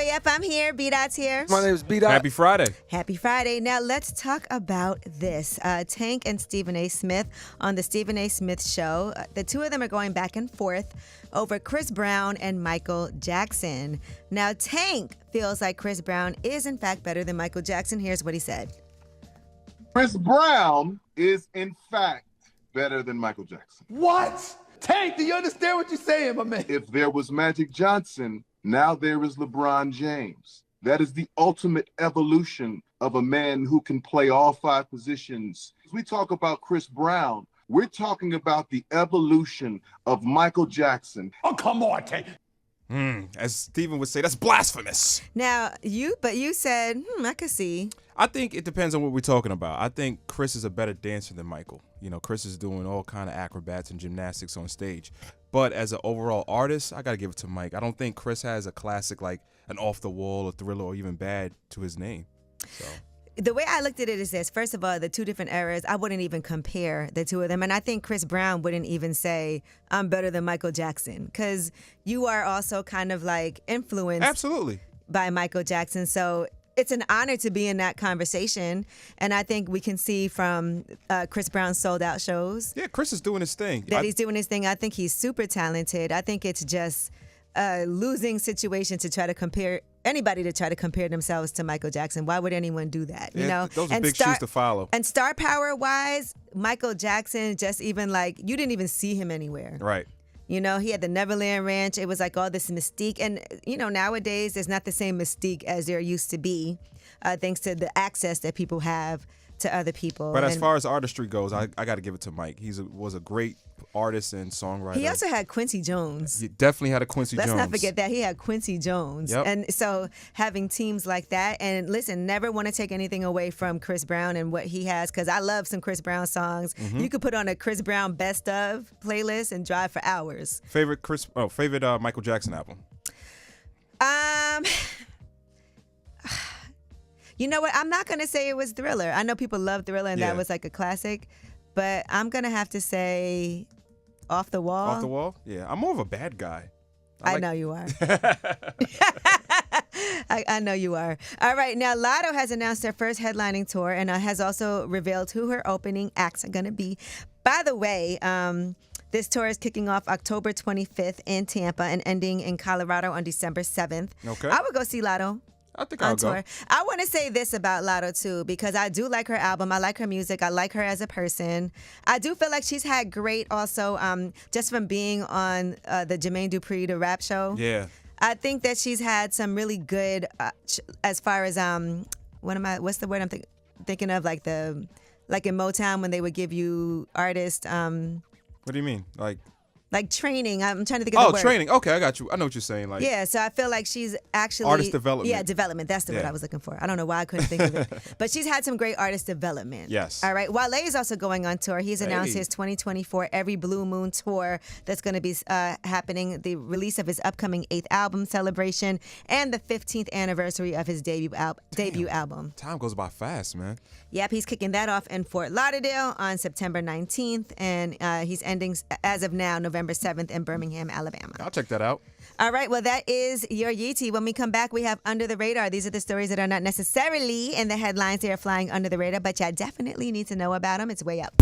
Way Up. I'm here. B-Dot's here. My name is B-Dot. Happy Friday. Happy Friday. Now let's talk about this. Tank and Stephen A. Smith on the Stephen A. Smith Show. The two of them are going back and forth over Chris Brown and Michael Jackson. Now Tank feels like Chris Brown is in fact better than Michael Jackson. Here's what he said. Chris Brown is in fact better than Michael Jackson. What? Tank, do you understand what you're saying, my man? If there was Magic Johnson, now there is LeBron James. That is the ultimate evolution of a man who can play all five positions. As we talk about Chris Brown, we're talking about the evolution of Michael Jackson. Oh, come on, Tank. As Stephen would say, that's blasphemous. Now, you said, I could see. I think it depends on what we're talking about. I think Chris is a better dancer than Michael. You know, Chris is doing all kind of acrobats and gymnastics on stage. But as an overall artist, I got to give it to Mike. I don't think Chris has a classic like an Off the Wall or Thriller or even Bad to his name. So. The way I looked at it is this. First of all, the two different eras, I wouldn't even compare the two of them. And I think Chris Brown wouldn't even say, I'm better than Michael Jackson. Because you are also kind of like influenced Absolutely. by Michael Jackson. So it's an honor to be in that conversation. And I think we can see from Chris Brown's sold out shows. Yeah, Chris is doing his thing. He's doing his thing. I think he's super talented. I think it's just a losing situation to try to compare themselves to Michael Jackson. Why would anyone do that? You know, those are big shoes to follow. And star power wise, Michael Jackson just even like you didn't even see him anywhere. Right. You know, he had the Neverland Ranch. It was like all this mystique. And, you know, nowadays there's not the same mystique as there used to be, thanks to the access that people have to other people. But as far as artistry goes, I got to give it to Mike. He was a great artist and songwriter. He also had Quincy Jones. He definitely had a Quincy Jones. Let's not forget that. He had Quincy Jones. Yep. And so having teams like that, and listen, never want to take anything away from Chris Brown and what he has, because I love some Chris Brown songs. Mm-hmm. You could put on a Chris Brown best of playlist and drive for hours. Favorite Michael Jackson album? You know what? I'm not going to say it was Thriller. I know people love Thriller and that was like a classic, but I'm going to have to say Off the Wall. Off the Wall? Yeah. I'm more of a bad guy. I know you are. I know you are. All right. Now, Lotto has announced her first headlining tour and has also revealed who her opening acts are going to be. By the way, this tour is kicking off October 25th in Tampa and ending in Colorado on December 7th. Okay. I would go see Lotto. I think I'll go. I want to say this about Lotto, too, because I do like her album. I like her music. I like her as a person. I do feel like she's had great also just from being on the Jermaine Dupri, the rap show. Yeah. I think that she's had some really good, as far as, what's the word I'm thinking of? Like in Motown when they would give you artists. What do you mean? Like training. I'm trying to think of the word. Oh, training. Okay, I got you. I know what you're saying. Yeah, so I feel like she's actually... Artist development. Yeah, development. That's the word I was looking for. I don't know why I couldn't think of it. But she's had some great artist development. Yes. All right. Wale is also going on tour. He's announced his 2024 Every Blue Moon tour that's going to be happening, the release of his upcoming 8th album celebration and the 15th anniversary of his debut album. Time goes by fast, man. Yep, he's kicking that off in Fort Lauderdale on September 19th, and he's ending, as of now, November 7th in Birmingham, Alabama. I'll check that out. All right, well, that is your Yeetie. When we come back, we have Under the Radar. These are the stories that are not necessarily in the headlines. They are flying under the radar, but you definitely need to know about them. It's Way Up.